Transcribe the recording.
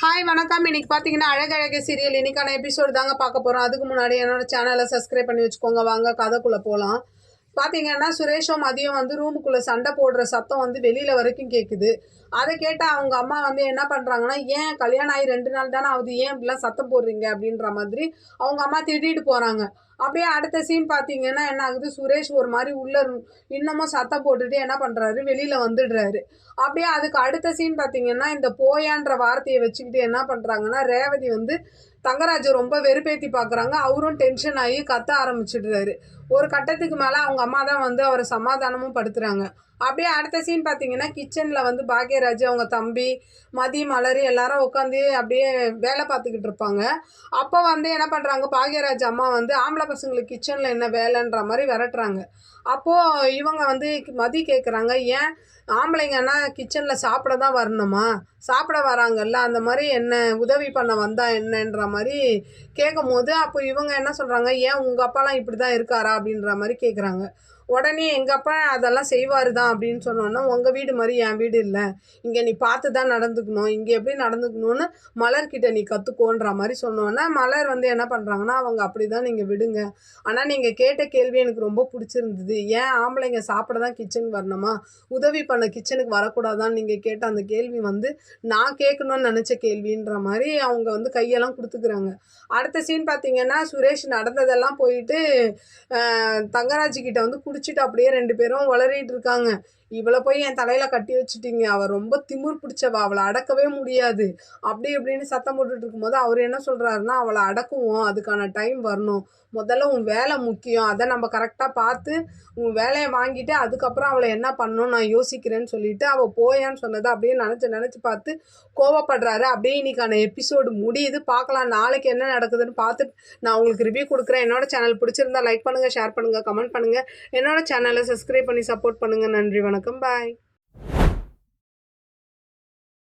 Hi வணக்கம். இன்னைக்கு பார்த்தீங்கன்னா அழகழகு சீரியல் இன்னைக்கான எபிசோடு தாங்க பார்க்க போகிறோம். அதுக்கு முன்னாடி என்னோட சேனலை சப்ஸ்கிரைப் பண்ணி வச்சுக்கோங்க. வாங்க கதைக்குள்ளே போகலாம். பார்த்தீங்கன்னா சுரேஷும் மதியம் ரூமுக்குள்ளே சண்டை போடுற சத்தம் வெளியில் வரைக்கும் கேட்குது. அதை கேட்டால் அவங்க அம்மா என்ன பண்ணுறாங்கன்னா, ஏன் கல்யாணம் ஆகி 2 நாள் தானே ஆகுது, ஏன் இப்படிலாம் சத்தம் போடுறீங்க அப்படின்ற மாதிரி அவங்க அம்மா திட்டிட்டு போகிறாங்க. அப்படியே அடுத்த சீன் பார்த்தீங்கன்னா என்ன ஆகுது, சுரேஷ் ஒரு மாதிரி இன்னமும் சத்தம் போட்டுட்டு என்ன பண்ணுறாரு, வெளியில் வந்துடுறாரு. அப்படியே அதுக்கு அடுத்த சீன் பார்த்தீங்கன்னா இந்த போயான்ற வார்த்தையை வச்சுக்கிட்டு என்ன பண்ணுறாங்கன்னா, ரேவதி தங்கராஜை ரொம்ப வெறுப்பேற்றி பார்க்குறாங்க. அவரும் டென்ஷன் ஆகி கத்த ஆரம்பிச்சிடுறாரு. ஒரு கட்டத்துக்கு மேலே அவங்க அம்மா தான் அவரை சமாதானமும் படுத்துகிறாங்க. அப்படியே அடுத்த சீன் பார்த்தீங்கன்னா கிச்சனில் பாக்யராஜ், அவங்க தம்பி, மதி, மலரி எல்லாரும் உட்காந்து அப்படியே வேலை பார்த்துக்கிட்டு இருப்பாங்க. அப்போ என்ன பண்ணுறாங்க, பாக்யராஜ் அம்மா ஆம்பளை பசங்களுக்கு கிச்சனில் என்ன வேலைன்ற மாதிரி விரட்டுறாங்க. அப்போது இவங்க மதி கேட்குறாங்க, ஏன் ஆம்பளைங்கன்னா கிச்சனில் சாப்பிட தான் வரணுமா, சாப்பிட வராங்கல்ல, அந்த மாதிரி என்ன உதவி பண்ண வந்தா என்னன்ற மாதிரி கேட்கும் போது அப்போ இவங்க என்ன சொல்கிறாங்க, ஏன் உங்கள் அப்பாலாம் இப்படி தான் இருக்காரா அப்படின்ற மாதிரி கேட்குறாங்க. உடனே எங்கள் அப்பா அதெல்லாம் செய்வார் தான் அப்படின்னு சொன்னோன்னா, உங்கள் வீடு மாதிரி என் வீடு இல்லை, இங்கே நீ பார்த்து தான் நடந்துக்கணும், இங்கே எப்படி நடந்துக்கணும்னு மலர்கிட்ட நீ கற்றுக்கோன்ற மாதிரி சொன்னோன்னா, மலர் என்ன பண்ணுறாங்கன்னா, அவங்க அப்படி தான் நீங்கள் விடுங்க, ஆனால் நீங்கள் கேட்ட கேள்வி எனக்கு ரொம்ப பிடிச்சிருந்தது, ஏன் ஆம்பளைங்க சாப்பிட தான் கிச்சனுக்கு வரணுமா, உதவி பண்ண கிச்சனுக்கு வரக்கூடாதான்னு நீங்கள் கேட்ட அந்த கேள்வி நான் கேட்கணும்னு நினச்ச கேள்வின்ற மாதிரி அவங்க கையெல்லாம் கொடுத்துக்கிறாங்க. அடுத்த சீன் பார்த்தீங்கன்னா சுரேஷ் நடந்ததெல்லாம் போயிட்டு தங்கராஜ் கிட்ட குடிச்சிட்டு அப்படியே 2 பேரும் உளறிட்டு இருக்காங்க. இவளை போய் என் தலையில் கட்டி வச்சுட்டீங்க, அவள் ரொம்ப திமிர் பிடிச்சவா, அவளை அடக்கவே முடியாது அப்படி இப்படின்னு சத்தம் போட்டுட்டு இருக்கும்போது அவர் என்ன சொல்கிறாருன்னா, அவளை அடக்குவோம், அதுக்கான டைம் வரணும், முதல்ல உன் வேலை முக்கியம், அதை நம்ம கரெக்டாக பார்த்து உன் வேலையை வாங்கிட்டு அதுக்கப்புறம் அவளை என்ன பண்ணணும் நான் யோசிக்கிறேன்னு சொல்லிட்டு அவள் போயான்னு சொன்னதை அப்படியே நினச்சி பார்த்து கோவப்படுறாரு. அப்படியே இன்னைக்கான எபிசோடு முடியுது. பார்க்கலாம் நாளைக்கு என்ன நடக்குதுன்னு பார்த்துட்டு நான் உங்களுக்கு ரிவ்யூ கொடுக்குறேன். என்னோட சேனல் பிடிச்சிருந்தா லைக் பண்ணுங்கள், ஷேர் பண்ணுங்கள், கமெண்ட் பண்ணுங்கள். என்னோட சேனலை சப்ஸ்கிரைப் பண்ணி சப்போர்ட் பண்ணுங்கள். நன்றி, வணக்கம், பாய்.